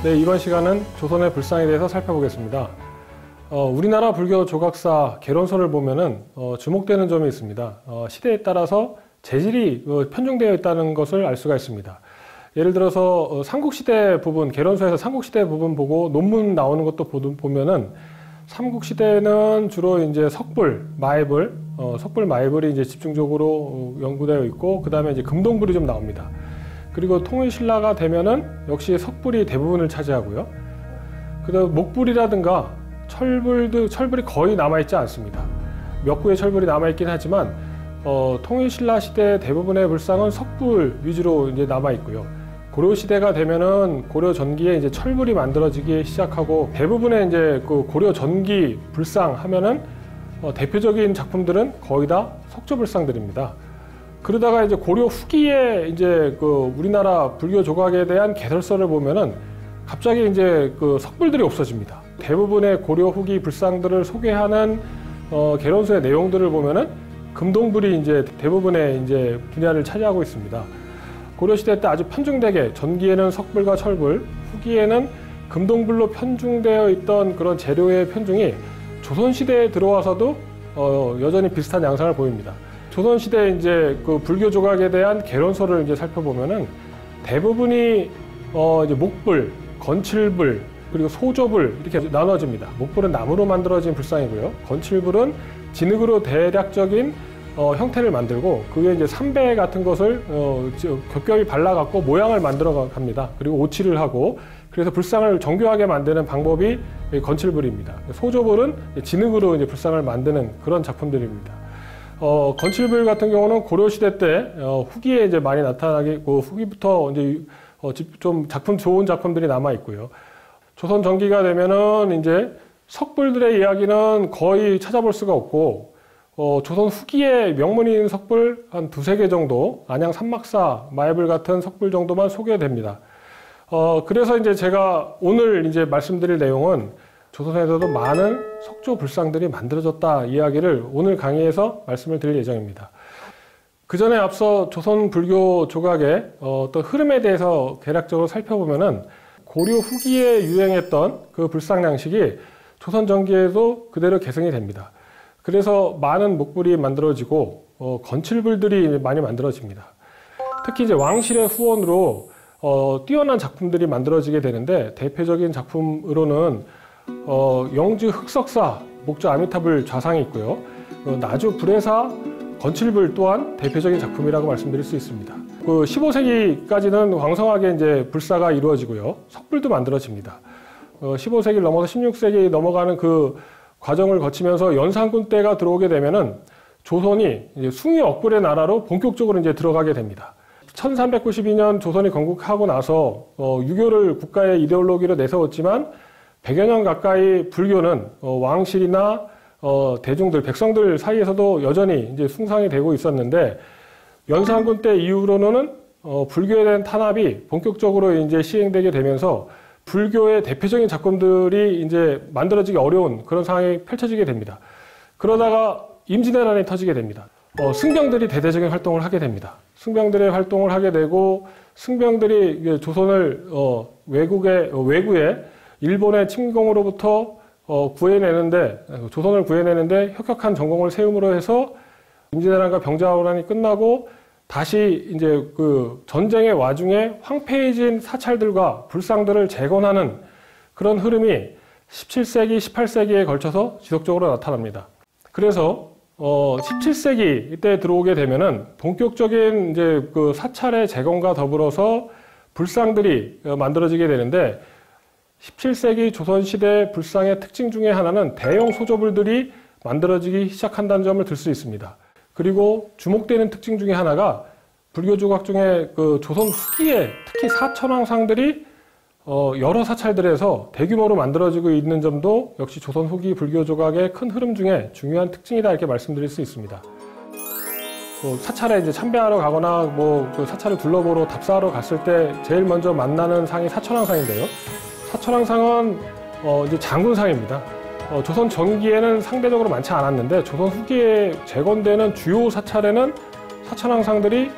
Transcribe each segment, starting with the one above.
네, 이번 시간은 조선의 불상에 대해서 살펴보겠습니다. 우리나라 불교 조각사 개론서를 보면은 주목되는 점이 있습니다. 시대에 따라서 재질이 편중되어 있다는 것을 알 수가 있습니다. 예를 들어서 삼국시대 부분, 개론서에서 삼국시대 부분 보고 논문 나오는 것도 보면은 삼국시대는 주로 이제 석불, 마애불, 석불, 마애불이 이제 집중적으로 연구되어 있고, 그 다음에 이제 금동불이 좀 나옵니다. 그리고 통일신라가 되면은 역시 석불이 대부분을 차지하고요. 그다음 목불이라든가 철불이 거의 남아있지 않습니다. 몇 구의 철불이 남아있긴 하지만 통일신라 시대 대부분의 불상은 석불 위주로 이제 남아있고요. 고려 시대가 되면은 고려 전기에 이제 철불이 만들어지기 시작하고, 대부분의 이제 그 고려 전기 불상 하면은 대표적인 작품들은 거의 다 석조 불상들입니다. 그러다가 이제 고려 후기에 이제 그 우리나라 불교 조각에 대한 개설서를 보면은 갑자기 이제 그 석불들이 없어집니다. 대부분의 고려 후기 불상들을 소개하는 개론서의 내용들을 보면은 금동불이 이제 대부분의 이제 분야를 차지하고 있습니다. 고려 시대 때 아주 편중되게 전기에는 석불과 철불, 후기에는 금동불로 편중되어 있던 그런 재료의 편중이 조선 시대에 들어와서도 여전히 비슷한 양상을 보입니다. 조선시대 이제 그 불교 조각에 대한 개론서를 이제 살펴보면은 대부분이 이제 목불, 건칠불, 그리고 소조불 이렇게 나눠집니다. 목불은 나무로 만들어진 불상이고요. 건칠불은 진흙으로 대략적인 형태를 만들고, 그 위에 이제 삼배 같은 것을 겹겹이 발라갖고 모양을 만들어 갑니다. 그리고 오칠을 하고, 그래서 불상을 정교하게 만드는 방법이 건칠불입니다. 소조불은 진흙으로 이제 불상을 만드는 그런 작품들입니다. 건칠불 같은 경우는 고려시대 때 후기에 이제 많이 나타나게, 후기부터 이제 좀 좋은 작품들이 남아 있고요. 조선 전기가 되면은 이제 석불들의 이야기는 거의 찾아볼 수가 없고, 조선 후기에 명문이 있는 석불 한 두세 개 정도, 안양 삼막사, 마애불 같은 석불 정도만 소개됩니다. 그래서 이제 제가 오늘 이제 말씀드릴 내용은 조선에서도 많은 석조 불상들이 만들어졌다 이야기를 오늘 강의에서 말씀을 드릴 예정입니다. 그 전에 앞서 조선 불교 조각의 어떤 흐름에 대해서 대략적으로 살펴보면은 고려 후기에 유행했던 그 불상 양식이 조선 전기에도 그대로 계승이 됩니다. 그래서 많은 목불이 만들어지고 건칠불들이 많이 만들어집니다. 특히 이제 왕실의 후원으로 뛰어난 작품들이 만들어지게 되는데, 대표적인 작품으로는 영주 흑석사 목조 아미타불 좌상이 있고요. 나주 불회사 건칠불 또한 대표적인 작품이라고 말씀드릴 수 있습니다. 그 15세기까지는 왕성하게 이제 불사가 이루어지고요. 석불도 만들어집니다. 15세기를 넘어서 16세기 넘어가는 그 과정을 거치면서 연산군 때가 들어오게 되면은 조선이 이제 숭의 억불의 나라로 본격적으로 이제 들어가게 됩니다. 1392년 조선이 건국하고 나서 유교를 국가의 이데올로기로 내세웠지만 100여 년 가까이 불교는 왕실이나 대중들, 백성들 사이에서도 여전히 이제 숭상이 되고 있었는데, 연산군 때 이후로는 불교에 대한 탄압이 본격적으로 이제 시행되게 되면서 불교의 대표적인 작품들이 이제 만들어지기 어려운 그런 상황이 펼쳐지게 됩니다. 그러다가 임진왜란이 터지게 됩니다. 승병들이 대대적인 활동을 하게 됩니다. 승병들의 활동을 하게 되고, 승병들이 조선을 외구에 일본의 침공으로부터 조선을 구해내는데 혁혁한 전공을 세움으로 해서 임진왜란과 병자호란이 끝나고 다시 이제 그 전쟁의 와중에 황폐해진 사찰들과 불상들을 재건하는 그런 흐름이 17세기, 18세기에 걸쳐서 지속적으로 나타납니다. 그래서 17세기 이때 들어오게 되면은 본격적인 이제 그 사찰의 재건과 더불어서 불상들이 만들어지게 되는데, 17세기 조선시대 불상의 특징 중에 하나는 대형 소조불들이 만들어지기 시작한다는 점을 들 수 있습니다. 그리고 주목되는 특징 중에 하나가 불교 조각 중에 그 조선 후기에 특히 사천왕상들이 여러 사찰들에서 대규모로 만들어지고 있는 점도 역시 조선 후기 불교 조각의 큰 흐름 중에 중요한 특징이다 이렇게 말씀드릴 수 있습니다. 사찰에 이제 참배하러 가거나 그 사찰을 둘러보러 답사하러 갔을 때 제일 먼저 만나는 상이 사천왕상인데요. 사천왕상은 이제 장군상입니다. 조선 전기에는 상대적으로 많지 않았는데 조선 후기에 재건되는 주요 사찰에는 사천왕상들이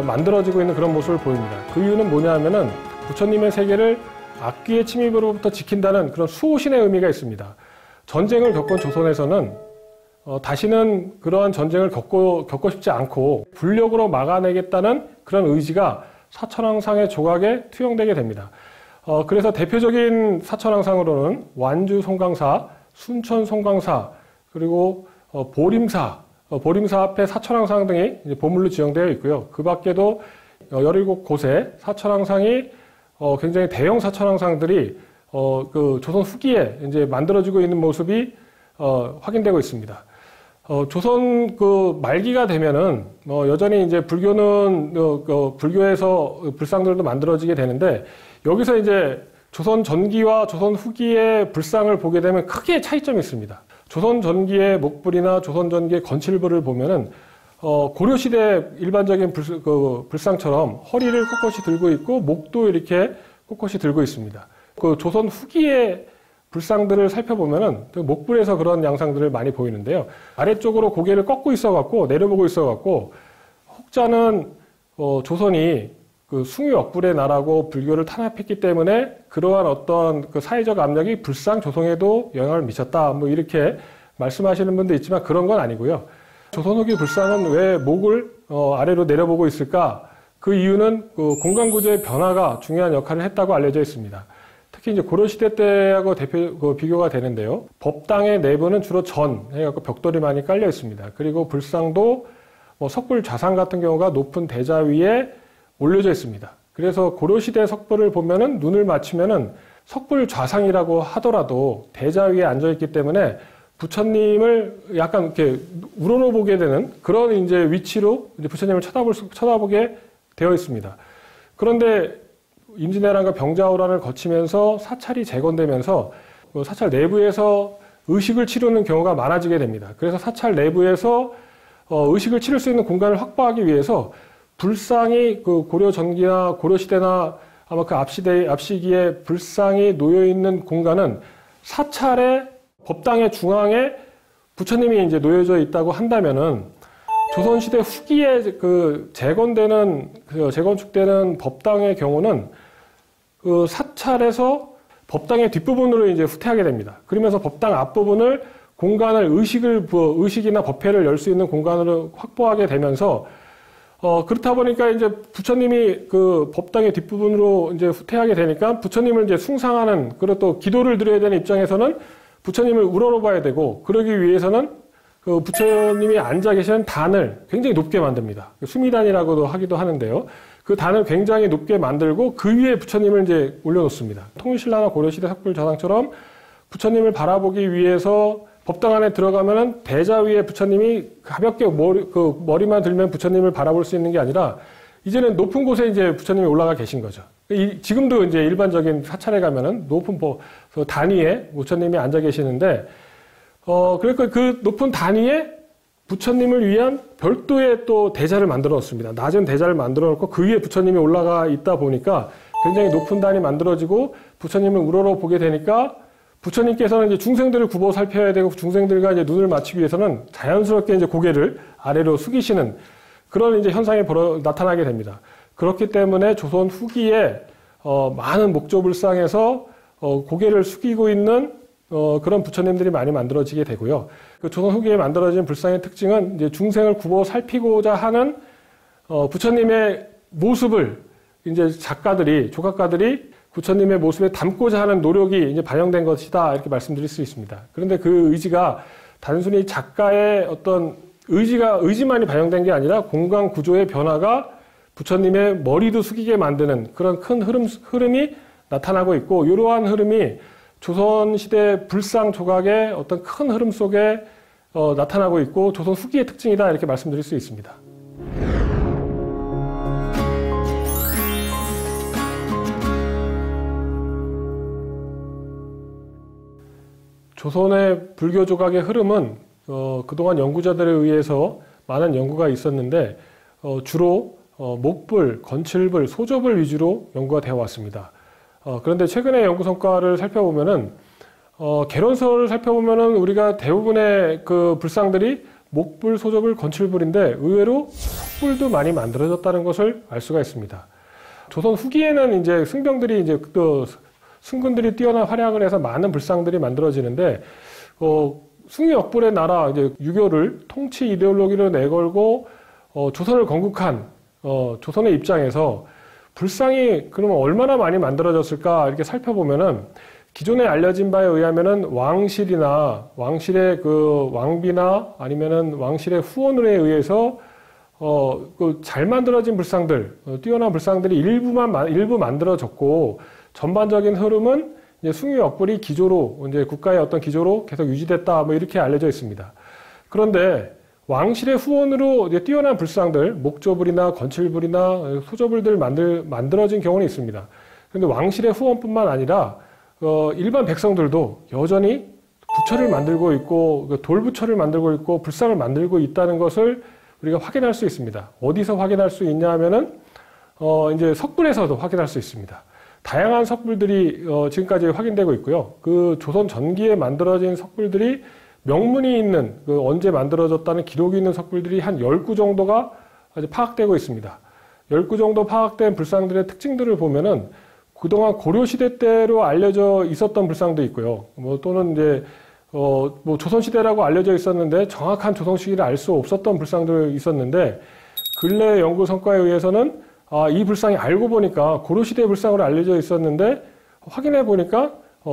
만들어지고 있는 그런 모습을 보입니다. 그 이유는 뭐냐 하면은 부처님의 세계를 악귀의 침입으로부터 지킨다는 그런 수호신의 의미가 있습니다. 전쟁을 겪은 조선에서는 다시는 그러한 전쟁을 겪고 싶지 않고 불력으로 막아내겠다는 그런 의지가 사천왕상의 조각에 투영되게 됩니다. 그래서 대표적인 사천왕상으로는 완주 송강사, 순천 송강사, 그리고 보림사, 보림사 앞에 사천왕상 등이 이제 보물로 지정되어 있고요. 그 밖에도 17곳의 사천왕상이 굉장히 대형 사천왕상들이 그 조선 후기에 이제 만들어지고 있는 모습이 확인되고 있습니다. 조선 그 말기가 되면은 여전히 이제 불교는 불교에서 불상들도 만들어지게 되는데, 여기서 이제 조선 전기와 조선 후기의 불상을 보게 되면 크게 차이점이 있습니다. 조선 전기의 목불이나 조선 전기의 건칠불을 보면은 고려시대 일반적인 불상처럼 허리를 꼿꼿이 들고 있고 목도 이렇게 꼿꼿이 들고 있습니다. 그 조선 후기의 불상들을 살펴보면은 목불에서 그런 양상들을 많이 보이는데요. 아래쪽으로 고개를 꺾고 있어갖고 내려보고 있어갖고, 혹자는 조선이 그 숭유역불의 나라고 불교를 탄압했기 때문에 그러한 어떤 그 사회적 압력이 불상 조성에도 영향을 미쳤다, 뭐 이렇게 말씀하시는 분도 있지만 그런 건 아니고요. 조선 후기 불상은 왜 목을 아래로 내려보고 있을까? 그 이유는 그 공간 구조의 변화가 중요한 역할을 했다고 알려져 있습니다. 특히 이제 고려시대 때하고 비교가 되는데요. 법당의 내부는 주로 해갖고 벽돌이 많이 깔려 있습니다. 그리고 불상도 석불 좌상 같은 경우가 높은 대자 위에 올려져 있습니다. 그래서 고려시대 석불을 보면은 눈을 맞추면은 석불 좌상이라고 하더라도 대자 위에 앉아 있기 때문에 부처님을 약간 이렇게 우러러보게 되는 그런 이제 위치로 이제 부처님을 쳐다보게 되어 있습니다. 그런데 임진왜란과 병자호란을 거치면서 사찰이 재건되면서 사찰 내부에서 의식을 치르는 경우가 많아지게 됩니다. 그래서 사찰 내부에서 의식을 치를 수 있는 공간을 확보하기 위해서 불상이 그 고려 전기나 고려 시대나 아마 그 앞시기에 불상이 놓여 있는 공간은 사찰의 법당의 중앙에 부처님이 이제 놓여져 있다고 한다면은 조선시대 후기에 그 재건축되는 법당의 경우는 그 사찰에서 법당의 뒷부분으로 이제 후퇴하게 됩니다. 그러면서 법당 앞부분을 공간을 의식이나 법회를 열 수 있는 공간으로 확보하게 되면서 그렇다 보니까 이제 부처님이 그 법당의 뒷부분으로 이제 후퇴하게 되니까 부처님을 이제 숭상하는, 그리고 또 기도를 드려야 되는 입장에서는 부처님을 우러러봐야 되고, 그러기 위해서는 그 부처님이 앉아 계시는 단을 굉장히 높게 만듭니다. 수미단이라고도 하기도 하는데요. 그 단을 굉장히 높게 만들고 그 위에 부처님을 이제 올려놓습니다. 통일신라나 고려시대 석불좌상처럼 부처님을 바라보기 위해서 법당 안에 들어가면은 대자 위에 부처님이 가볍게 머리만 들면 부처님을 바라볼 수 있는 게 아니라 이제는 높은 곳에 이제 부처님이 올라가 계신 거죠. 지금도 이제 일반적인 사찰에 가면은 높은 단 위에 부처님이 앉아 계시는데, 그러니까 그 높은 단 위에 부처님을 위한 별도의 또 대자를 만들어 놓습니다. 낮은 대자를 만들어 놓고 그 위에 부처님이 올라가 있다 보니까 굉장히 높은 단이 만들어지고 부처님을 우러러 보게 되니까 부처님께서는 이제 중생들을 굽어 살펴야 되고 중생들과 이제 눈을 맞추기 위해서는 자연스럽게 이제 고개를 아래로 숙이시는 그런 이제 현상이 나타나게 됩니다. 그렇기 때문에 조선 후기에 많은 목조불상에서 고개를 숙이고 있는 그런 부처님들이 많이 만들어지게 되고요. 그 조선 후기에 만들어진 불상의 특징은 이제 중생을 굽어 살피고자 하는 부처님의 모습을 이제 조각가들이 부처님의 모습에 담고자 하는 노력이 이제 반영된 것이다, 이렇게 말씀드릴 수 있습니다. 그런데 그 의지가 단순히 작가의 어떤 의지만이 반영된 게 아니라 공간 구조의 변화가 부처님의 머리도 숙이게 만드는 그런 큰 흐름이 나타나고 있고, 이러한 흐름이 조선시대 불상 조각의 어떤 큰 흐름 속에 나타나고 있고 조선 후기의 특징이다, 이렇게 말씀드릴 수 있습니다. 조선의 불교 조각의 흐름은 그동안 연구자들에 의해서 많은 연구가 있었는데 주로 목불, 건칠불, 소조불 위주로 연구가 되어 왔습니다. 그런데 최근의 연구 성과를 살펴보면은 개론서를 살펴보면은 우리가 대부분의 그 불상들이 목불, 소조불, 건칠불인데 의외로 석불도 많이 만들어졌다는 것을 알 수가 있습니다. 조선 후기에는 이제 승병들이 이제 또 승군들이 뛰어난 활약을 해서 많은 불상들이 만들어지는데, 숭유역불의 나라, 이제 유교를 통치 이데올로기로 내걸고, 조선을 건국한, 조선의 입장에서 불상이 그러면 얼마나 많이 만들어졌을까 이렇게 살펴보면은, 기존에 알려진 바에 의하면은 왕실이나 왕실의 그 왕비나 아니면은 왕실의 후원에 의해서 잘 만들어진 불상들, 뛰어난 불상들이 일부 만들어졌고, 전반적인 흐름은 이제 숭유역불이 기조로, 이제 국가의 어떤 기조로 계속 유지됐다, 뭐 이렇게 알려져 있습니다. 그런데 왕실의 후원으로 이제 뛰어난 불상들, 목조불이나 건칠불이나 소조불들 만들어진 경우는 있습니다. 그런데 왕실의 후원뿐만 아니라, 일반 백성들도 여전히 부처를 만들고 있고, 돌부처를 만들고 있고, 불상을 만들고 있다는 것을 우리가 확인할 수 있습니다. 어디서 확인할 수 있냐 하면은, 이제 석불에서도 확인할 수 있습니다. 다양한 석불들이, 지금까지 확인되고 있고요. 그 조선 전기에 만들어진 석불들이 명문이 있는, 언제 만들어졌다는 기록이 있는 석불들이 한 10구 정도가 아직 파악되고 있습니다. 10구 정도 파악된 불상들의 특징들을 보면은, 그동안 고려시대 때로 알려져 있었던 불상도 있고요. 또는 이제, 조선시대라고 알려져 있었는데 정확한 조성 시기를 알 수 없었던 불상도 있었는데, 근래 연구 성과에 의해서는 이 불상이 알고 보니까 고려시대 불상으로 알려져 있었는데 확인해 보니까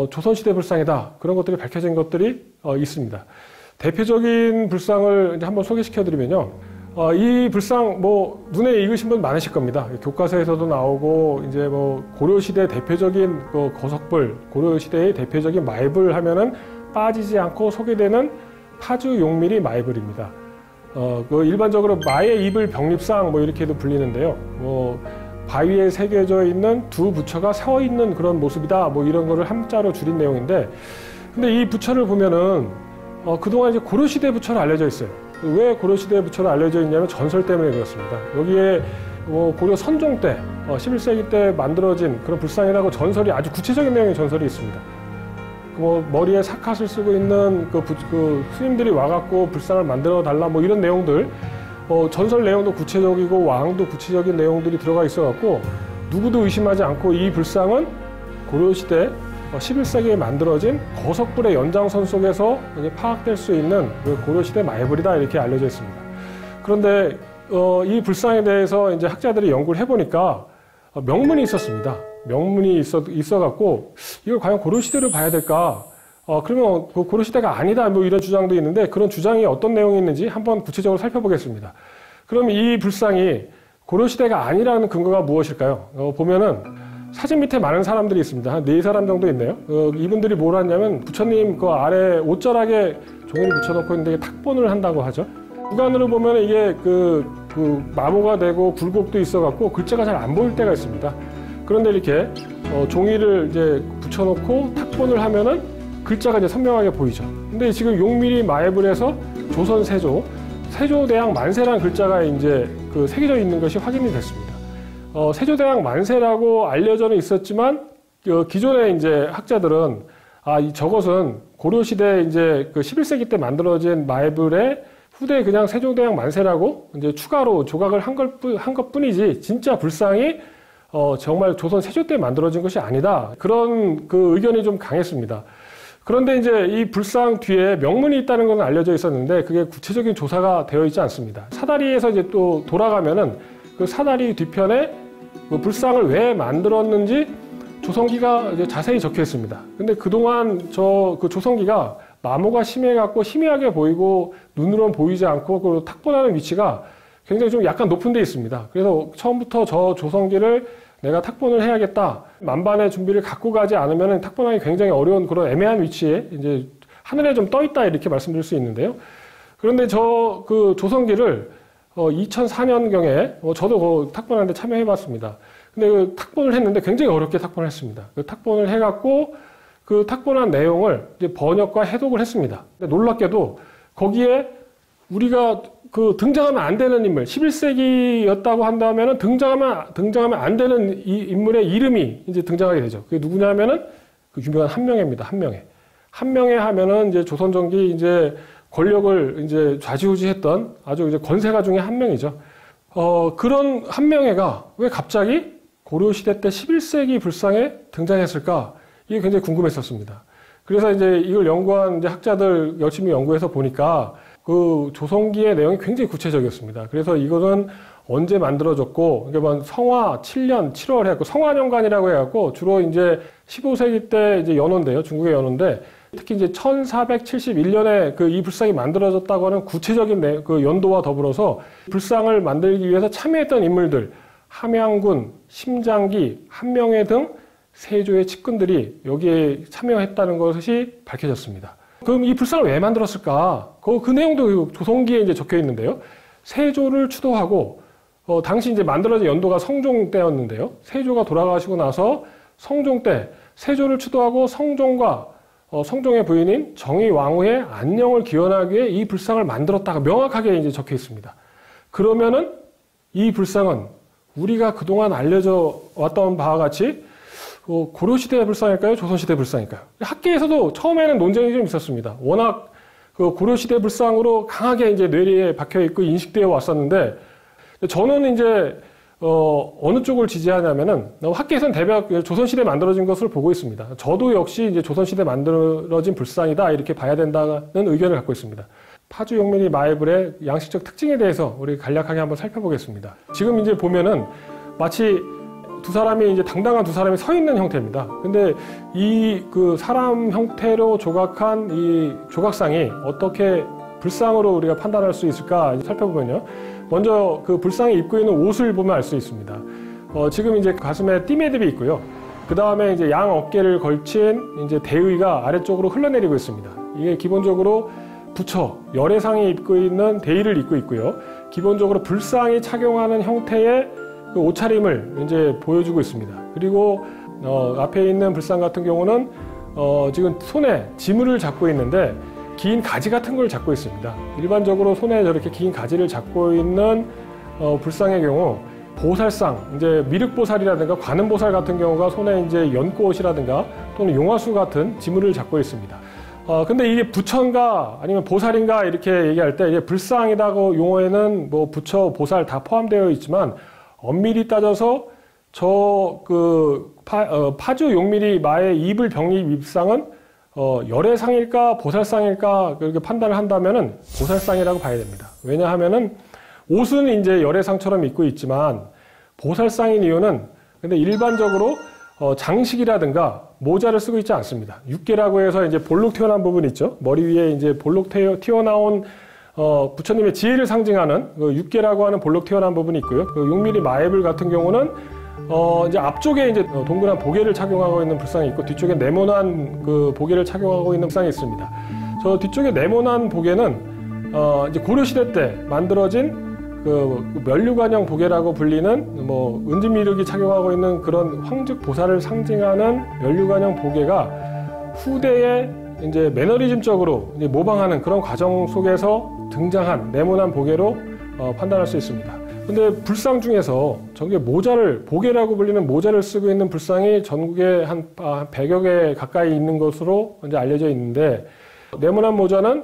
조선시대 불상이다. 그런 것들이 밝혀진 것들이 있습니다. 대표적인 불상을 이제 한번 소개시켜 드리면요. 이 불상 눈에 익으신 분 많으실 겁니다. 교과서에서도 나오고, 이제 고려시대 대표적인 거석불, 고려시대의 대표적인 마이불 하면은 빠지지 않고 소개되는 파주 용밀이 마이불입니다. 일반적으로 마의 이불 병립상 이렇게도 불리는데요. 바위에 새겨져 있는 두 부처가 서 있는 그런 모습이다. 이런 거를 한자로 줄인 내용인데, 근데 이 부처를 보면은 그동안 이제 고려시대 부처로 알려져 있어요. 왜 고려시대 부처로 알려져 있냐면 전설 때문에 그렇습니다. 여기에 고려 선종 때, 11세기 때 만들어진 그런 불상이라고 전설이, 아주 구체적인 내용의 전설이 있습니다. 머리에 사캅을 쓰고 있는 스님들이 와갖고 불상을 만들어 달라, 이런 내용들, 전설 내용도 구체적이고 왕도 구체적인 내용들이 들어가 있어갖고 누구도 의심하지 않고 이 불상은 고려시대 11세기에 만들어진 거석불의 연장선 속에서 이제 파악될 수 있는 고려시대 마이불이다, 이렇게 알려져 있습니다. 그런데 이 불상에 대해서 이제 학자들이 연구를 해보니까 명문이 있었습니다. 명문이 있어갖고 이걸 과연 고려시대로 봐야 될까? 그러면 고려시대가 아니다, 이런 주장도 있는데, 그런 주장이 어떤 내용이 있는지 한번 구체적으로 살펴보겠습니다. 그럼 이 불상이 고려시대가 아니라는 근거가 무엇일까요? 보면은 사진 밑에 많은 사람들이 있습니다. 한 4사람 정도 있네요. 이분들이 뭘 하냐면 부처님 그 아래 옷자락에 종이를 붙여놓고 있는데 탁본을 한다고 하죠. 육안으로 보면 이게 마모가 되고 굴곡도 있어갖고 글자가 잘 안 보일 때가 있습니다. 그런데 이렇게 종이를 이제 붙여놓고 탁본을 하면은 글자가 이제 선명하게 보이죠. 근데 지금 용밀이 마애불에서 조선 세조대왕 만세라는 글자가 이제 새겨져 있는 것이 확인이 됐습니다. 세조대왕 만세라고 알려져는 있었지만, 기존의 이제 학자들은, 저것은 고려시대 이제 11세기 때 만들어진 마애불에 후대 그냥 세조대왕 만세라고 이제 추가로 조각을 한 것 뿐이지, 진짜 불상이, 정말 조선 세조 때 만들어진 것이 아니다. 그런 의견이 좀 강했습니다. 그런데 이제 이 불상 뒤에 명문이 있다는 건 알려져 있었는데, 그게 구체적인 조사가 되어 있지 않습니다. 사다리에서 이제 또 돌아가면은 그 사다리 뒤편에 불상을 왜 만들었는지 조성기가 이제 자세히 적혀 있습니다. 근데 그동안 그 조성기가 마모가 심해갖고 희미하게 보이고 눈으로는 보이지 않고, 그 탁본하는 위치가 굉장히 좀 약간 높은 데 있습니다. 그래서 처음부터 저 조성기를 내가 탁본을 해야겠다, 만반의 준비를 갖고 가지 않으면 탁본하기 굉장히 어려운 그런 애매한 위치에 이제 하늘에 좀 떠 있다, 이렇게 말씀드릴 수 있는데요. 그런데 조성기를 2004년경에 저도 탁본하는데 참여해봤습니다. 근데 탁본을 했는데 굉장히 어렵게 탁본을 했습니다. 탁본을 해갖고 그 탁본한 내용을 이제 번역과 해독을 했습니다. 근데 놀랍게도 거기에 우리가 등장하면 안 되는 인물, 11세기였다고 한다면은 등장하면 안 되는 이 인물의 이름이 이제 등장하게 되죠. 그게 누구냐면은 그 유명한 한명회입니다. 한명회 하면은 이제 조선전기 이제 권력을 이제 좌지우지했던 아주 이제 권세가 중에 한 명이죠. 그런 한명회가 왜 갑자기 고려시대 때 11세기 불상에 등장했을까? 이게 굉장히 궁금했었습니다. 그래서 이제 이걸 연구한 이제 학자들 열심히 연구해서 보니까 그 조성기의 내용이 굉장히 구체적이었습니다. 그래서 이거는 언제 만들어졌고, 이게 뭐 성화 7년 7월 해갖고 성화년간이라고 해갖고 주로 이제 15세기 때 이제 연호인데요. 중국의 연호인데 특히 이제 1471년에 그 이 불상이 만들어졌다고 하는 구체적인 그 연도와 더불어서 불상을 만들기 위해서 참여했던 인물들, 함양군, 심장기, 한명회 등 세조의 측근들이 여기에 참여했다는 것이 밝혀졌습니다. 그럼 이 불상을 왜 만들었을까? 그 내용도 조선기에 이제 적혀 있는데요. 세조를 추도하고 당시 이제 만들어진 연도가 성종 때였는데요. 세조가 돌아가시고 나서 성종 때 세조를 추도하고 성종과 성종의 부인인 정의 왕후의 안녕을 기원하기 위해 이 불상을 만들었다가 명확하게 이제 적혀 있습니다. 그러면은 이 불상은 우리가 그동안 알려져 왔던 바와 같이 고려시대 불상일까요? 조선시대 불상일까요? 학계에서도 처음에는 논쟁이 좀 있었습니다. 워낙 그 고려시대 불상으로 강하게 이제 뇌리에 박혀 있고 인식되어 왔었는데, 저는 이제 어느 쪽을 지지하냐면은 학계에서는 대략 조선시대에 만들어진 것을 보고 있습니다. 저도 역시 이제 조선시대에 만들어진 불상이다 이렇게 봐야 된다는 의견을 갖고 있습니다. 파주 용민이 마애불의 양식적 특징에 대해서 우리 간략하게 한번 살펴보겠습니다. 지금 이제 보면은 마치 두 사람이 이제 당당한 두 사람이 서 있는 형태입니다. 근데 이 그 사람 형태로 조각한 이 조각상이 어떻게 불상으로 우리가 판단할 수 있을까 살펴보면요. 먼저 그 불상이 입고 있는 옷을 보면 알 수 있습니다. 지금 이제 가슴에 띠매듭이 있고요. 그 다음에 이제 양 어깨를 걸친 이제 대의가 아래쪽으로 흘러내리고 있습니다. 이게 기본적으로 부처, 열애상이 입고 있는 대의를 입고 있고요. 기본적으로 불상이 착용하는 형태의 그 옷차림을 이제 보여주고 있습니다. 그리고 앞에 있는 불상 같은 경우는 지금 손에 지물을 잡고 있는데 긴 가지 같은 걸 잡고 있습니다. 일반적으로 손에 저렇게 긴 가지를 잡고 있는 불상의 경우 보살상, 이제 미륵보살이라든가 관음보살 같은 경우가 손에 이제 연꽃이라든가 또는 용화수 같은 지물을 잡고 있습니다. 근데 이게 부처인가 아니면 보살인가 이렇게 얘기할 때 이게 불상이라고 용어에는 뭐 부처, 보살 다 포함되어 있지만 엄밀히 따져서 파주 용밀이 마의 이불 병립 입상은 열애상일까 보살상일까 그렇게 판단을 한다면은 보살상이라고 봐야 됩니다. 왜냐하면은 옷은 이제 열애상처럼 입고 있지만 보살상인 이유는 근데 일반적으로 장식이라든가 모자를 쓰고 있지 않습니다. 육계라고 해서 이제 볼록 튀어나온 부분 있죠. 머리 위에 이제 볼록 튀어나온 부처님의 지혜를 상징하는 그 육계라고 하는 볼록 튀어나온 부분이 있고요. 그 용밀이 마애불 같은 경우는 이제 앞쪽에 이제 동그란 보계를 착용하고 있는 불상이 있고 뒤쪽에 네모난 그 보계를 착용하고 있는 불상이 있습니다. 저 뒤쪽에 네모난 보계는 이제 고려시대 때 만들어진 그 면류관형 보계라고 불리는 뭐 은진미륵이 착용하고 있는 그런 황즉 보살을 상징하는 면류관형 보계가 후대에 이제 매너리즘적으로 이제 모방하는 그런 과정 속에서 등장한 네모난 보계로 판단할 수 있습니다. 근데 불상 중에서 저게 보계라고 불리는 모자를 쓰고 있는 불상이 전국에 한 100여 개 가까이 있는 것으로 이제 알려져 있는데, 네모난 모자는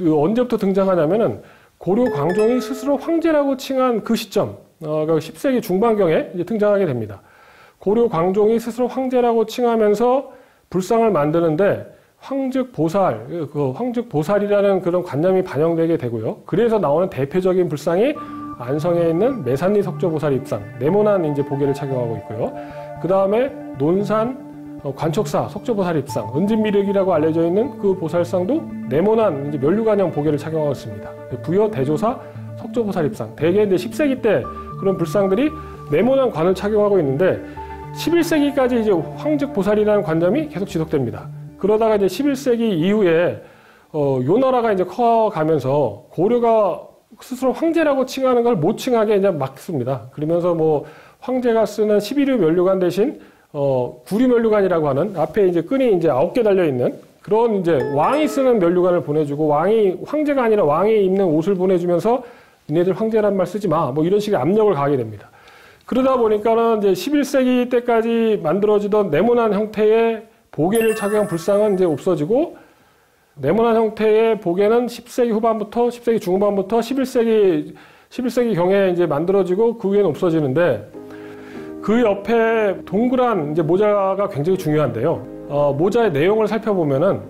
언제부터 등장하냐면은 고려 광종이 스스로 황제라고 칭한 그 시점, 그러니까 10세기 중반경에 이제 등장하게 됩니다. 고려 광종이 스스로 황제라고 칭하면서 불상을 만드는데 황즉 보살이라는 그런 관념이 반영되게 되고요. 그래서 나오는 대표적인 불상이 안성에 있는 매산리 석조보살 입상, 네모난 이제 보계를 착용하고 있고요. 그 다음에 논산 관촉사 석조보살 입상, 은진미륵이라고 알려져 있는 그 보살상도 네모난 이제 면류관형 보계를 착용하고 있습니다. 부여 대조사 석조보살 입상, 대개 이제 10세기 때 그런 불상들이 네모난 관을 착용하고 있는데 11세기까지 이제 황즉 보살이라는 관념이 계속 지속됩니다. 그러다가 이제 11세기 이후에 요 나라가 이제 커가면서 고려가 스스로 황제라고 칭하는 걸 못 칭하게 이제 막습니다. 그러면서 뭐 황제가 쓰는 11류 면류관 대신 구류 면류관이라고 하는 앞에 이제 끈이 이제 9개 달려 있는 그런 이제 왕이 쓰는 면류관을 보내주고 황제가 아니라 왕이 입는 옷을 보내주면서 니네들 황제란 말 쓰지 마. 뭐 이런 식의 압력을 가하게 됩니다. 그러다 보니까는 이제 11세기 때까지 만들어지던 네모난 형태의 보계를 착용한 불상은 이제 없어지고, 네모난 형태의 보계는 10세기 후반부터 10세기 중후반부터 11세기 경에 이제 만들어지고 그 후에는 없어지는데, 그 옆에 동그란 이제 모자가 굉장히 중요한데요. 모자의 내용을 살펴보면은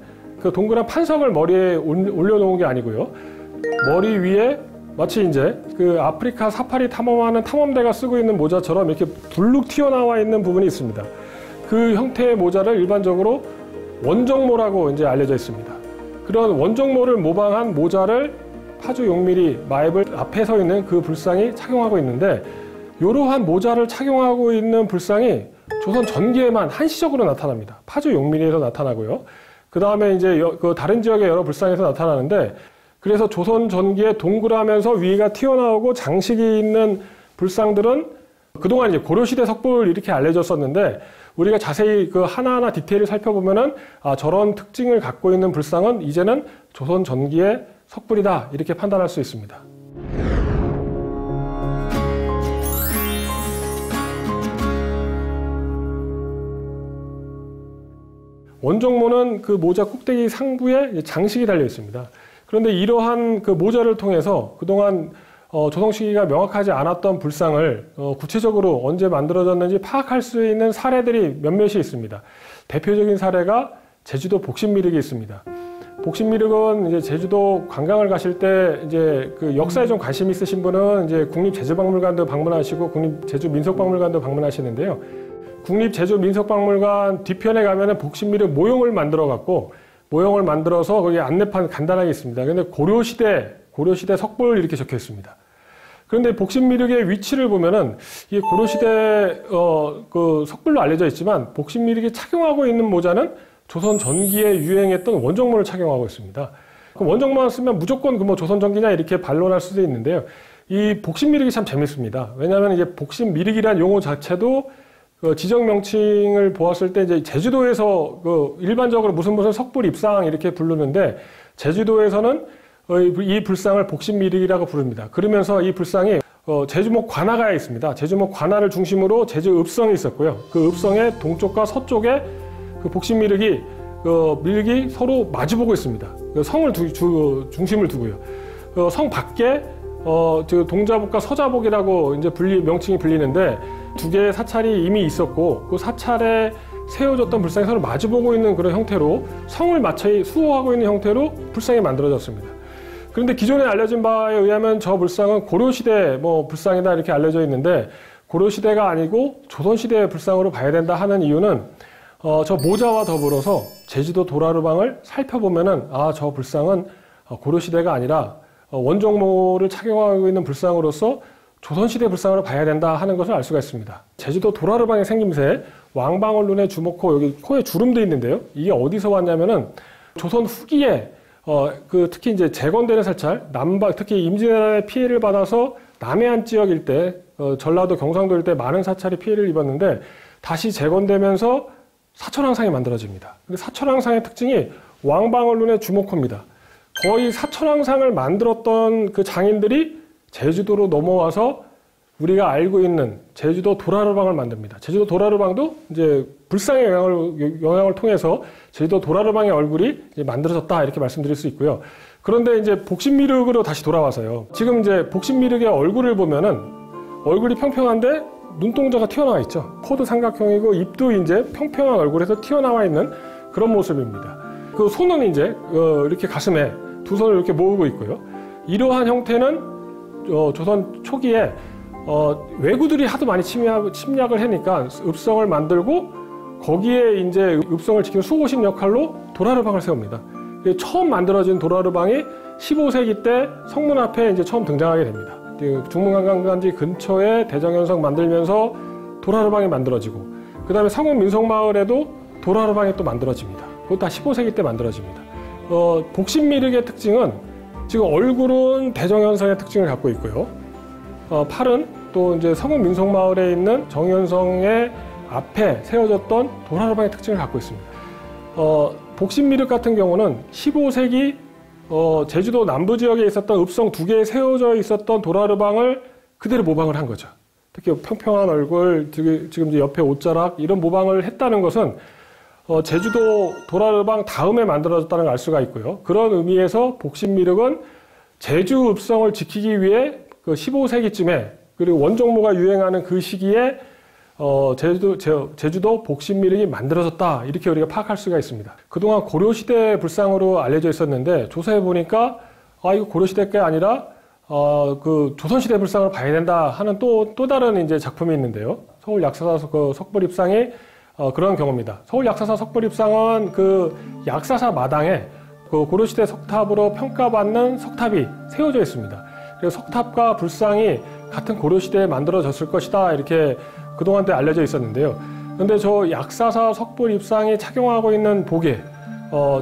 그 동그란 판석을 머리에 올려놓은 게 아니고요. 머리 위에 마치 이제 그 아프리카 사파리 탐험하는 탐험대가 쓰고 있는 모자처럼 이렇게 불룩 튀어나와 있는 부분이 있습니다. 그 형태의 모자를 일반적으로 원정모라고 이제 알려져 있습니다. 그런 원정모를 모방한 모자를 파주 용미리 마애벌 앞에 서 있는 그 불상이 착용하고 있는데, 이러한 모자를 착용하고 있는 불상이 조선 전기에만 한시적으로 나타납니다. 파주 용미리에서 나타나고요. 그 다음에 이제 그 다른 지역의 여러 불상에서 나타나는데, 그래서 조선 전기에 동그라면서 위가 튀어나오고 장식이 있는 불상들은 그동안 이제 고려시대 석불 이렇게 알려졌었는데, 우리가 자세히 그 하나하나 디테일을 살펴보면은 저런 특징을 갖고 있는 불상은 이제는 조선 전기의 석불이다 이렇게 판단할 수 있습니다. 원정모는 그 모자 꼭대기 상부에 장식이 달려 있습니다. 그런데 이러한 그 모자를 통해서 그동안 조성 시기가 명확하지 않았던 불상을 구체적으로 언제 만들어졌는지 파악할 수 있는 사례들이 몇몇이 있습니다. 대표적인 사례가 제주도 복신미륵이 있습니다. 복신미륵은 이제 제주도 관광을 가실 때 이제 그 역사에 좀 관심 있으신 분은 이제 국립제주박물관도 방문하시고 국립제주민속박물관도 방문하시는데요. 국립제주민속박물관 뒤편에 가면은 복신미륵 모형을 만들어서 거기 안내판 간단하게 있습니다. 근데 고려시대 석불 이렇게 적혀 있습니다. 그런데 복신미륵의 위치를 보면은 이 고려시대 그 석불로 알려져 있지만, 복신미륵이 착용하고 있는 모자는 조선 전기에 유행했던 원정모를 착용하고 있습니다. 그 원정모만 쓰면 무조건 그 뭐 조선 전기냐 이렇게 반론할 수도 있는데요. 이 복신미륵이 참 재밌습니다. 왜냐하면 이제 복신미륵이란 용어 자체도 그 지정 명칭을 보았을 때 이제 제주도에서 그 일반적으로 무슨 석불 입상 이렇게 부르는데, 제주도에서는 이 불상을 복신미륵이라고 부릅니다. 그러면서 이 불상이 제주목 관하가 있습니다. 제주목 관하를 중심으로 제주 읍성이 있었고요. 그 읍성의 동쪽과 서쪽에 그 복신미륵이 미륵이 서로 마주보고 있습니다. 성을 중심을 두고요. 성 밖에 동자복과 서자복이라고 이제 명칭이 불리는데, 두 개의 사찰이 이미 있었고 그 사찰에 세워졌던 불상이 서로 마주보고 있는 그런 형태로 성을 마치 수호하고 있는 형태로 불상이 만들어졌습니다. 그런데 기존에 알려진 바에 의하면 저 불상은 고려시대 불상이다 이렇게 알려져 있는데, 고려시대가 아니고 조선시대의 불상으로 봐야 된다 하는 이유는 저 모자와 더불어서 제주도 도라르방을 살펴보면은 저 불상은 고려시대가 아니라 원정모를 착용하고 있는 불상으로서 조선시대 불상으로 봐야 된다 하는 것을 알 수가 있습니다. 제주도 도라르방의 생김새, 왕방울 눈에 주목코, 여기 코에 주름도 있는데요. 이게 어디서 왔냐면은 조선 후기에 특히 이제 재건되는 사찰, 특히 임진왜란의 피해를 받아서 남해안 지역 일대, 전라도 경상도 일대 많은 사찰이 피해를 입었는데, 다시 재건되면서 사천왕상이 만들어집니다. 근데 사천왕상의 특징이 왕방울 눈의 주목코입니다. 거의 사천왕상을 만들었던 그 장인들이 제주도로 넘어와서 우리가 알고 있는 제주도 도라르방을 만듭니다. 제주도 도라르방도 이제 불상의 영향을 통해서 제주도 도라르방의 얼굴이 이제 만들어졌다 이렇게 말씀드릴 수 있고요. 그런데 이제 복신미륵으로 다시 돌아와서요. 지금 이제 복신미륵의 얼굴을 보면은 얼굴이 평평한데 눈동자가 튀어나와 있죠. 코도 삼각형이고 입도 이제 평평한 얼굴에서 튀어나와 있는 그런 모습입니다. 그 손은 이제 이렇게 가슴에 두 손을 이렇게 모으고 있고요. 이러한 형태는 조선 초기에 왜구들이 하도 많이 침략을 하니까 읍성을 만들고 거기에 이제 읍성을 지키는 수호신 역할로 도라르방을 세웁니다. 처음 만들어진 도라르방이 15세기 때 성문 앞에 이제 처음 등장하게 됩니다. 중문관광단지 근처에 대정현성 만들면서 도라르방이 만들어지고, 그 다음에 성운 민속마을에도 도라르방이 또 만들어집니다. 그것도 다 15세기 때 만들어집니다. 복신미륵의 특징은 지금 얼굴은 대정현성의 특징을 갖고 있고요. 팔은 또 이제 성운 민속마을에 있는 정현성의 앞에 세워졌던 도라르방의 특징을 갖고 있습니다. 복신미륵 같은 경우는 15세기 제주도 남부 지역에 있었던 읍성 두 개에 세워져 있었던 도라르방을 그대로 모방을 한 거죠. 특히 평평한 얼굴, 지금 이제 옆에 옷자락 이런 모방을 했다는 것은 제주도 도라르방 다음에 만들어졌다는 걸 알 수가 있고요. 그런 의미에서 복신미륵은 제주 읍성을 지키기 위해 그 15세기쯤에, 그리고 원정모가 유행하는 그 시기에 제주도 복신미륵이 만들어졌다 이렇게 우리가 파악할 수가 있습니다. 그동안 고려시대 불상으로 알려져 있었는데 조사해 보니까 이거 고려시대 게 아니라 그 조선시대 불상을 봐야 된다 하는 또 다른 이제 작품이 있는데요. 서울 약사사 그 석불입상이 그런 경우입니다. 서울 약사사 석불입상은 그 약사사 마당에 그 고려시대 석탑으로 평가받는 석탑이 세워져 있습니다. 그래서 석탑과 불상이 같은 고려시대에 만들어졌을 것이다 이렇게 그동안 때 알려져 있었는데요. 그런데 저 약사사 석불입상이 착용하고 있는 보계,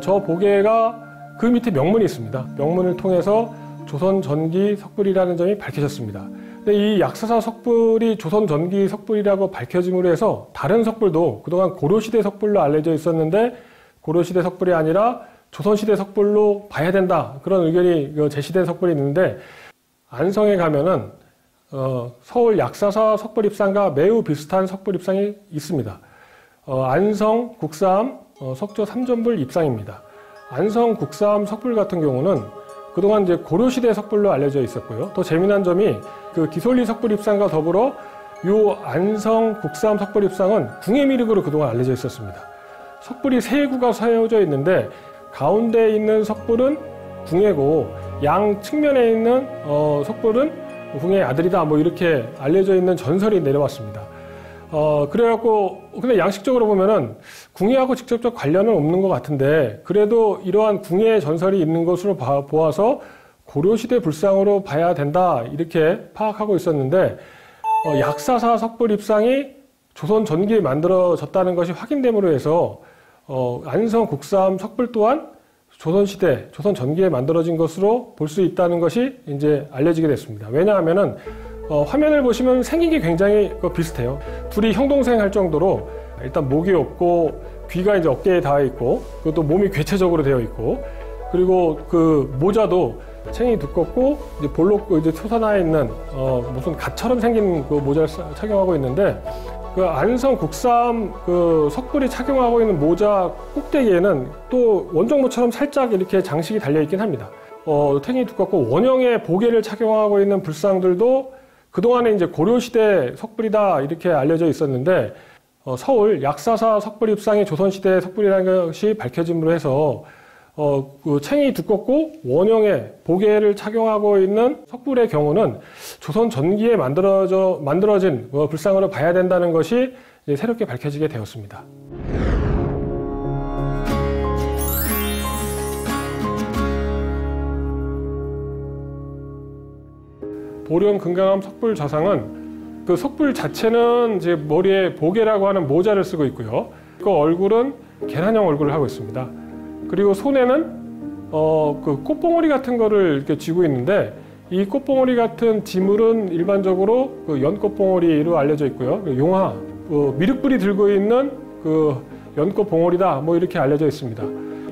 저 보계가 그 밑에 명문이 있습니다. 명문을 통해서 조선 전기 석불이라는 점이 밝혀졌습니다. 근데 이 약사사 석불이 조선 전기 석불이라고 밝혀짐으로 해서 다른 석불도 그동안 고려시대 석불로 알려져 있었는데 고려시대 석불이 아니라 조선시대 석불로 봐야 된다. 그런 의견이 제시된 석불이 있는데 안성에 가면은 서울 약사사 석불입상과 매우 비슷한 석불입상이 있습니다. 안성 국사암 석조 삼전불 입상입니다. 안성 국사암 석불 같은 경우는 그동안 이제 고려시대 석불로 알려져 있었고요. 더 재미난 점이 그 기솔리 석불입상과 더불어 요 안성 국사암 석불입상은 궁예미륵으로 그동안 알려져 있었습니다. 석불이 세 구가 세워져 있는데 가운데 있는 석불은 궁예고 양 측면에 있는 석불은 궁예의 아들이다 뭐 이렇게 알려져 있는 전설이 내려왔습니다. 그래갖고 근데 양식적으로 보면은 궁예하고 직접적 관련은 없는 것 같은데 그래도 이러한 궁예의 전설이 있는 것으로 보아서 고려시대 불상으로 봐야 된다 이렇게 파악하고 있었는데 약사사 석불입상이 조선 전기에 만들어졌다는 것이 확인됨으로 해서 안성 국사암 석불 또한 조선시대, 조선 전기에 만들어진 것으로 볼 수 있다는 것이 이제 알려지게 됐습니다. 왜냐하면은 화면을 보시면 생긴 게 굉장히 비슷해요. 둘이 형동생 할 정도로 일단 목이 없고 귀가 이제 어깨에 닿아 있고 그것도 몸이 괴체적으로 되어 있고 그리고 그 모자도 챙이 두껍고 이제 볼록 이제 솟아나 있는 무슨 갓처럼 생긴 그 모자를 착용하고 있는데 그 안성 국사암 그 석불이 착용하고 있는 모자 꼭대기에는 또 원정모처럼 살짝 이렇게 장식이 달려 있긴 합니다. 탱이 두껍고 원형의 보계를 착용하고 있는 불상들도 그동안에 이제 고려시대 석불이다 이렇게 알려져 있었는데 서울 약사사 석불입상이 조선시대 석불이라는 것이 밝혀짐으로 해서 그 챙이 두껍고 원형의 보계를 착용하고 있는 석불의 경우는 조선 전기에 만들어진 불상으로 봐야 된다는 것이 이제 새롭게 밝혀지게 되었습니다. 보령 금강암 석불 좌상은 그 석불 자체는 이제 머리에 보계라고 하는 모자를 쓰고 있고요. 그 얼굴은 계란형 얼굴을 하고 있습니다. 그리고 손에는 그 꽃봉오리 같은 거를 이렇게 쥐고 있는데 이 꽃봉오리 같은 지물은 일반적으로 그 연꽃봉오리로 알려져 있고요. 용화, 미륵불이 들고 있는 그 연꽃봉오리다 뭐 이렇게 알려져 있습니다.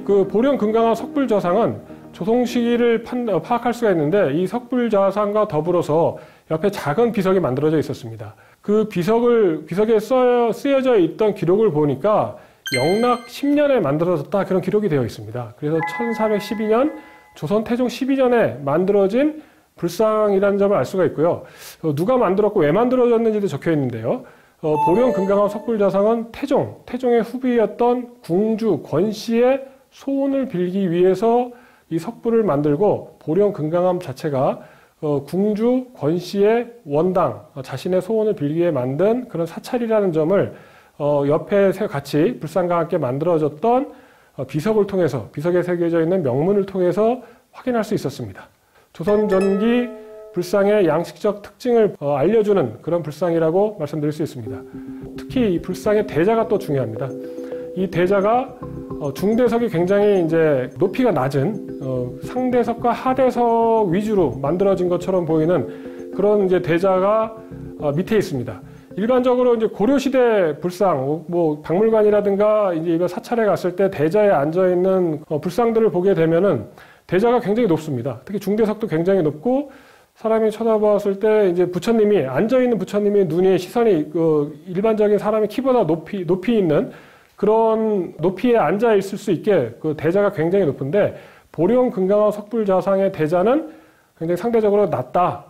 그 보령 금강암 석불 좌상은 조송 시기를 파악할 수가 있는데 이 석불 좌상과 더불어서 옆에 작은 비석이 만들어져 있었습니다. 그 비석에 쓰여져 있던 기록을 보니까 영락 10년에 만들어졌다 그런 기록이 되어 있습니다. 그래서 1412년 조선 태종 12년에 만들어진 불상이라는 점을 알 수가 있고요. 누가 만들었고 왜 만들어졌는지도 적혀 있는데요. 보령 금강암 석불좌상은 태종의 후비였던 궁주 권씨의 소원을 빌기 위해서 이 석불을 만들고 보령 금강암 자체가 궁주 권씨의 원당, 자신의 소원을 빌기 위해 만든 그런 사찰이라는 점을 옆에 같이 불상과 함께 만들어졌던 비석을 통해서 비석에 새겨져 있는 명문을 통해서 확인할 수 있었습니다. 조선 전기 불상의 양식적 특징을 알려주는 그런 불상이라고 말씀드릴 수 있습니다. 특히 이 불상의 대자가 또 중요합니다. 이 대자가 중대석이 굉장히 이제 높이가 낮은 상대석과 하대석 위주로 만들어진 것처럼 보이는 그런 이제 대자가 밑에 있습니다. 일반적으로 이제 고려시대 불상, 뭐 박물관이라든가 이제 이거 사찰에 갔을 때 대자에 앉아 있는 불상들을 보게 되면은 대자가 굉장히 높습니다. 특히 중대석도 굉장히 높고 사람이 쳐다보았을 때 이제 부처님이 앉아 있는 부처님의 눈의 시선이 일반적인 사람의 키보다 높이 있는 그런 높이에 앉아 있을 수 있게 그 대자가 굉장히 높은데 보령 금강암 석불좌상의 대자는 굉장히 상대적으로 낮다.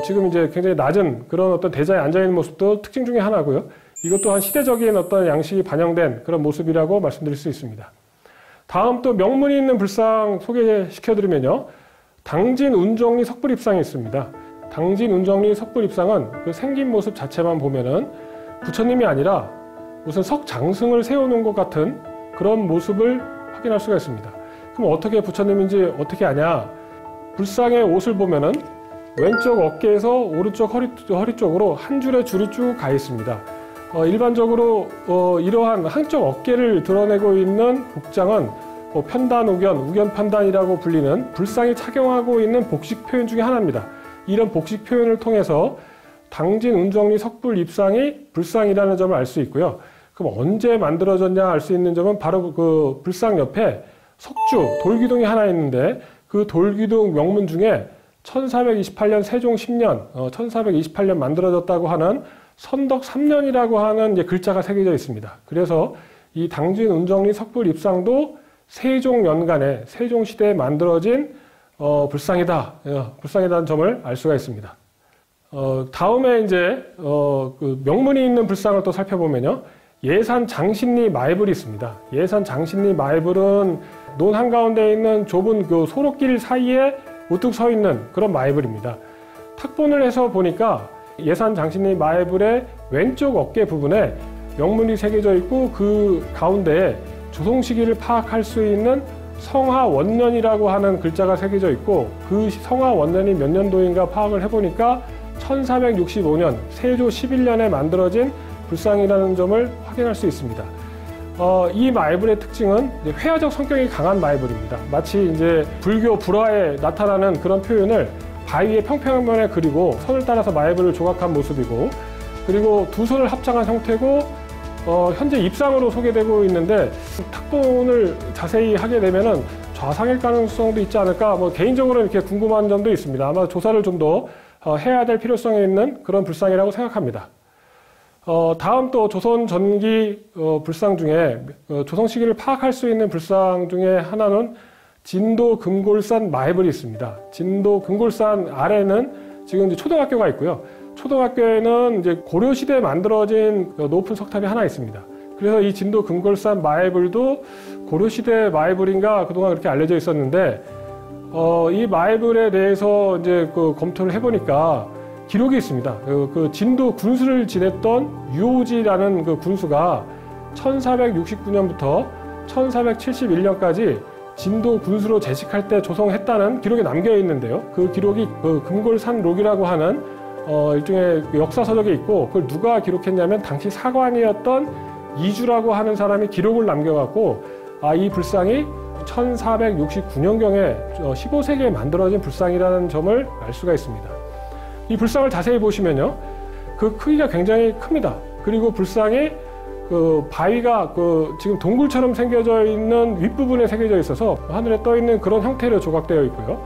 지금 이제 굉장히 낮은 그런 어떤 대자에 앉아있는 모습도 특징 중에 하나고요. 이것 또한 시대적인 어떤 양식이 반영된 그런 모습이라고 말씀드릴 수 있습니다. 다음 또 명문이 있는 불상 소개시켜드리면요. 당진 운정리 석불입상이 있습니다. 당진 운정리 석불입상은 그 생긴 모습 자체만 보면은 부처님이 아니라 무슨 석장승을 세워놓은 것 같은 그런 모습을 확인할 수가 있습니다. 그럼 어떻게 부처님인지 어떻게 아냐? 불상의 옷을 보면은 왼쪽 어깨에서 오른쪽 허리 쪽으로 한 줄의 줄이 쭉 가 있습니다. 일반적으로 이러한 한쪽 어깨를 드러내고 있는 복장은 편단, 우견, 판단이라고 불리는 불상이 착용하고 있는 복식 표현 중에 하나입니다. 이런 복식 표현을 통해서 당진 운정리 석불 입상이 불상이라는 점을 알 수 있고요. 그럼 언제 만들어졌냐 알 수 있는 점은 바로 그 불상 옆에 석주, 돌기둥이 하나 있는데 그 돌기둥 명문 중에 1428년 세종 10년, 1428년 만들어졌다고 하는 선덕 3년이라고 하는 이제 글자가 새겨져 있습니다. 그래서 이 당진 운정리 석불 입상도 세종 연간에 세종시대에 만들어진 불상이다는 점을 알 수가 있습니다. 다음에 이제 그 명문이 있는 불상을 또 살펴보면요. 예산 장신리 마이불이 있습니다. 예산 장신리 마이불은 논 한가운데 있는 좁은 그 소로길 사이에 우뚝 서 있는 그런 마이불입니다. 탁본을 해서 보니까 예산 장신리 마이불의 왼쪽 어깨 부분에 명문이 새겨져 있고 그 가운데에 조송 시기를 파악할 수 있는 성하원년이라고 하는 글자가 새겨져 있고 그 성하원년이 몇 년도인가 파악을 해보니까 1465년 세조 11년에 만들어진 불상이라는 점을 확인할 수 있습니다. 이 마이불의 특징은 회화적 성격이 강한 마이불입니다. 마치 이제 불교 불화에 나타나는 그런 표현을 바위의 평평면에 그리고 선을 따라서 마이불을 조각한 모습이고, 그리고 두 손을 합장한 형태고 현재 입상으로 소개되고 있는데 탁본을 자세히 하게 되면은 좌상일 가능성도 있지 않을까, 개인적으로 이렇게 궁금한 점도 있습니다. 아마 조사를 좀 더 해야 될 필요성이 있는 그런 불상이라고 생각합니다. 다음 또 조선 전기 불상 중에 조성 시기를 파악할 수 있는 불상 중에 하나는 진도 금골산 마이불이 있습니다. 진도 금골산 아래는 지금 이제 초등학교가 있고요. 초등학교에는 이제 고려시대에 만들어진 높은 석탑이 하나 있습니다. 그래서 이 진도 금골산 마이불도 고려시대 마이불인가 그동안 그렇게 알려져 있었는데, 이 마이불에 대해서 이제 검토를 해보니까 기록이 있습니다. 그 진도 군수를 지냈던 유오지라는 그 군수가 1469년부터 1471년까지 진도 군수로 재직할 때 조성했다는 기록이 남겨 있는데요. 그 기록이 그 금골산록이라고 하는 일종의 역사서적에 있고, 그걸 누가 기록했냐면 당시 사관이었던 이주라고 하는 사람이 기록을 남겨갖고 이 불상이 1469년경에 15세기에 만들어진 불상이라는 점을 알 수가 있습니다. 이 불상을 자세히 보시면요, 그 크기가 굉장히 큽니다. 그리고 불상이 그 바위가 지금 동굴처럼 생겨져 있는 윗부분에 새겨져 있어서 하늘에 떠 있는 그런 형태로 조각되어 있고요.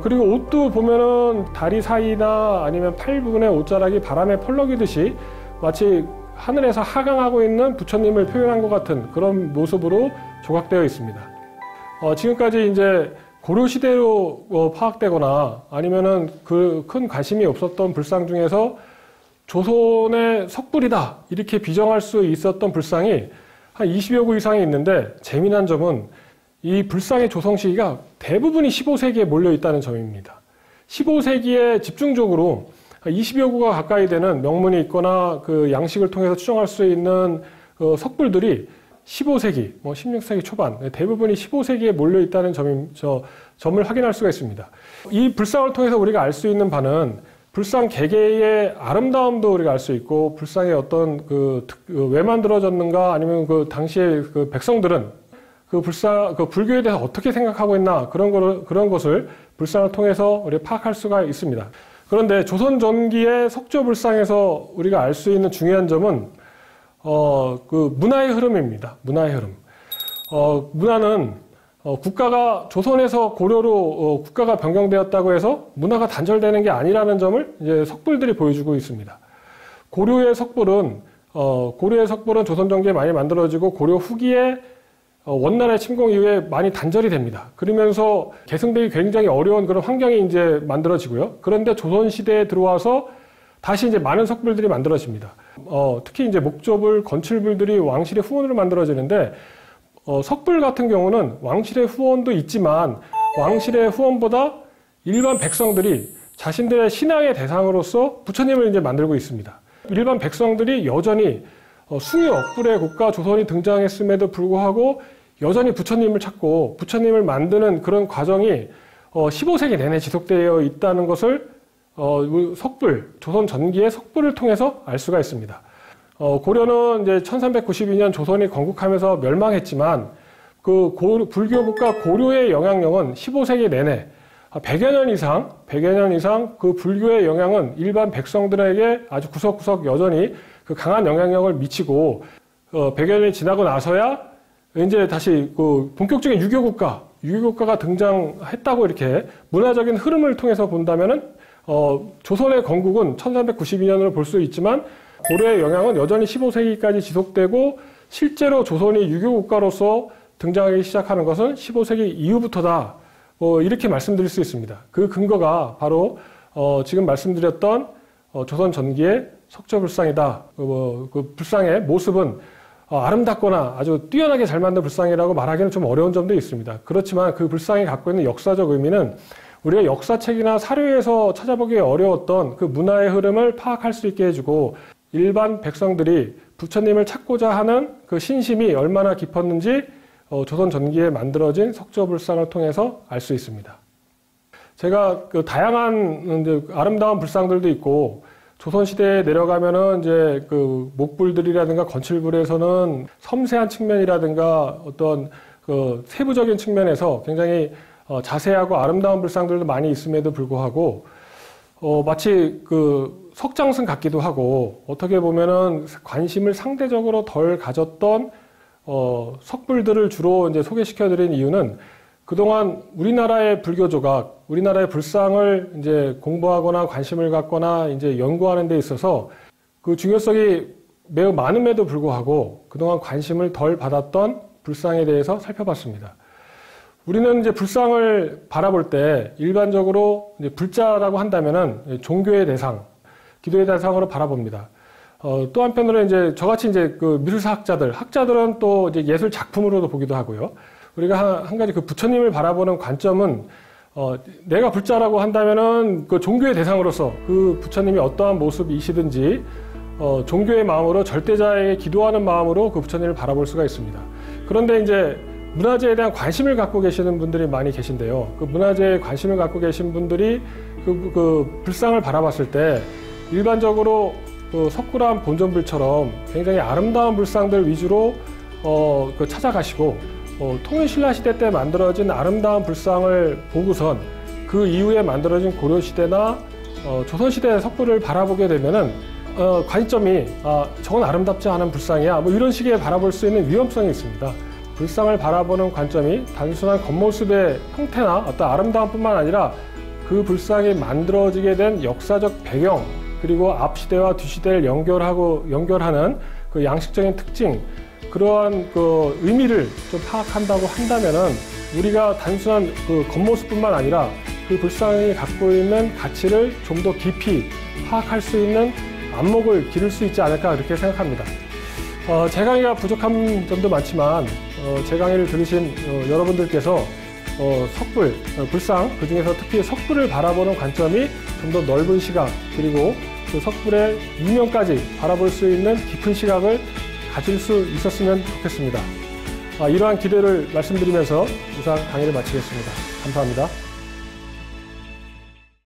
그리고 옷도 보면은 다리 사이나 아니면 팔 부분의 옷자락이 바람에 펄럭이듯이 마치 하늘에서 하강하고 있는 부처님을 표현한 것 같은 그런 모습으로 조각되어 있습니다. 지금까지 이제 고려시대로 파악되거나 아니면은 그 큰 관심이 없었던 불상 중에서 조선의 석불이다 이렇게 비정할 수 있었던 불상이 한 20여 구 이상이 있는데, 재미난 점은 이 불상의 조성 시기가 대부분이 15세기에 몰려 있다는 점입니다. 15세기에 집중적으로 20여 구가 가까이 되는 명문이 있거나 그 양식을 통해서 추정할 수 있는 석불들이 15세기, 16세기 초반 대부분이 15세기에 몰려 있다는 점을 확인할 수가 있습니다. 이 불상을 통해서 우리가 알 수 있는 바는 불상 개개의 아름다움도 우리가 알 수 있고, 불상의 어떤 왜 만들어졌는가, 아니면 그 당시에 그 백성들은 그 불교에 대해서 어떻게 생각하고 있나, 그런 것을 불상을 통해서 우리가 파악할 수가 있습니다. 그런데 조선 전기의 석조 불상에서 우리가 알 수 있는 중요한 점은 그 문화의 흐름입니다. 문화의 흐름. 문화는 국가가 조선에서 고려로 국가가 변경되었다고 해서 문화가 단절되는 게 아니라는 점을 이제 석불들이 보여주고 있습니다. 고려의 석불은 조선 전기에 많이 만들어지고 고려 후기에 원나라의 침공 이후에 많이 단절이 됩니다. 그러면서 계승되기 굉장히 어려운 그런 환경이 이제 만들어지고요. 그런데 조선시대에 들어와서 다시 이제 많은 석불들이 만들어집니다. 특히 이제 목조불, 건칠불들이 왕실의 후원으로 만들어지는데, 석불 같은 경우는 왕실의 후원도 있지만 왕실의 후원보다 일반 백성들이 자신들의 신앙의 대상으로서 부처님을 이제 만들고 있습니다. 일반 백성들이 여전히 숭유 억불의 국가 조선이 등장했음에도 불구하고 여전히 부처님을 찾고 부처님을 만드는 그런 과정이 15세기 내내 지속되어 있다는 것을 석불, 조선 전기의 석불을 통해서 알 수가 있습니다. 고려는 이제 1392년 조선이 건국하면서 멸망했지만 그 불교 국가 고려의 영향력은 15세기 내내 100여 년 이상 그 불교의 영향은 일반 백성들에게 아주 구석구석 여전히 그 강한 영향력을 미치고 100여 년이 지나고 나서야 이제 다시 그 본격적인 유교국가가 등장했다고 이렇게 문화적인 흐름을 통해서 본다면은 조선의 건국은 1392년으로 볼 수 있지만 고려의 영향은 여전히 15세기까지 지속되고 실제로 조선이 유교국가로서 등장하기 시작하는 것은 15세기 이후부터다. 이렇게 말씀드릴 수 있습니다. 그 근거가 바로 지금 말씀드렸던 조선 전기의 석조불상이다. 그 불상의 모습은 아름답거나 아주 뛰어나게 잘 만든 불상이라고 말하기는 좀 어려운 점도 있습니다. 그렇지만 그 불상이 갖고 있는 역사적 의미는 우리가 역사책이나 사료에서 찾아보기 어려웠던 그 문화의 흐름을 파악할 수 있게 해주고 일반 백성들이 부처님을 찾고자 하는 그 신심이 얼마나 깊었는지 조선 전기에 만들어진 석조불상을 통해서 알 수 있습니다. 제가 그 다양한 이제 아름다운 불상들도 있고 조선 시대에 내려가면은 이제 그 목불들이라든가 건칠불에서는 섬세한 측면이라든가 어떤 그 세부적인 측면에서 굉장히 자세하고 아름다운 불상들도 많이 있음에도 불구하고 마치 그 석장승 같기도 하고 어떻게 보면은 관심을 상대적으로 덜 가졌던 석불들을 주로 이제 소개시켜드린 이유는 그동안 우리나라의 불교 조각, 우리나라의 불상을 이제 공부하거나 관심을 갖거나 이제 연구하는 데 있어서 그 중요성이 매우 많음에도 불구하고 그동안 관심을 덜 받았던 불상에 대해서 살펴봤습니다. 우리는 이제 불상을 바라볼 때 일반적으로 이제 불자라고 한다면은 종교의 대상, 기도의 대상으로 바라봅니다. 또 한편으로 이제 저같이 이제 그 미술사 학자들은 또 이제 예술 작품으로도 보기도 하고요. 우리가 한 가지 그 부처님을 바라보는 관점은 내가 불자라고 한다면은 그 종교의 대상으로서 그 부처님이 어떠한 모습이시든지 종교의 마음으로 절대자에게 기도하는 마음으로 그 부처님을 바라볼 수가 있습니다. 그런데 이제 문화재에 대한 관심을 갖고 계시는 분들이 많이 계신데요. 그 문화재에 관심을 갖고 계신 분들이 그 불상을 바라봤을 때 일반적으로 그 석굴암 본전불처럼 굉장히 아름다운 불상들 위주로 그 찾아가시고 통일신라시대 때 만들어진 아름다운 불상을 보고선 그 이후에 만들어진 고려시대나 조선시대 석불을 바라보게 되면은 관점이 저건 아름답지 않은 불상이야 뭐 이런 식의 바라볼 수 있는 위험성이 있습니다. 불상을 바라보는 관점이 단순한 겉모습의 형태나 어떤 아름다움뿐만 아니라 그 불상이 만들어지게 된 역사적 배경 그리고 앞시대와 뒤시대를 연결하는 그 양식적인 특징 그러한 그 의미를 좀 파악한다고 한다면은 우리가 단순한 그 겉모습뿐만 아니라 그 불상이 갖고 있는 가치를 좀 더 깊이 파악할 수 있는 안목을 기를 수 있지 않을까 그렇게 생각합니다. 제 강의가 부족한 점도 많지만 제 강의를 들으신 여러분들께서 석불, 불상 그중에서 특히 석불을 바라보는 관점이 좀 더 넓은 시각 그리고 그 석불의 이면까지 바라볼 수 있는 깊은 시각을 가질 수 있었으면 좋겠습니다. 이러한 기대를 말씀드리면서 이상 강의를 마치겠습니다. 감사합니다.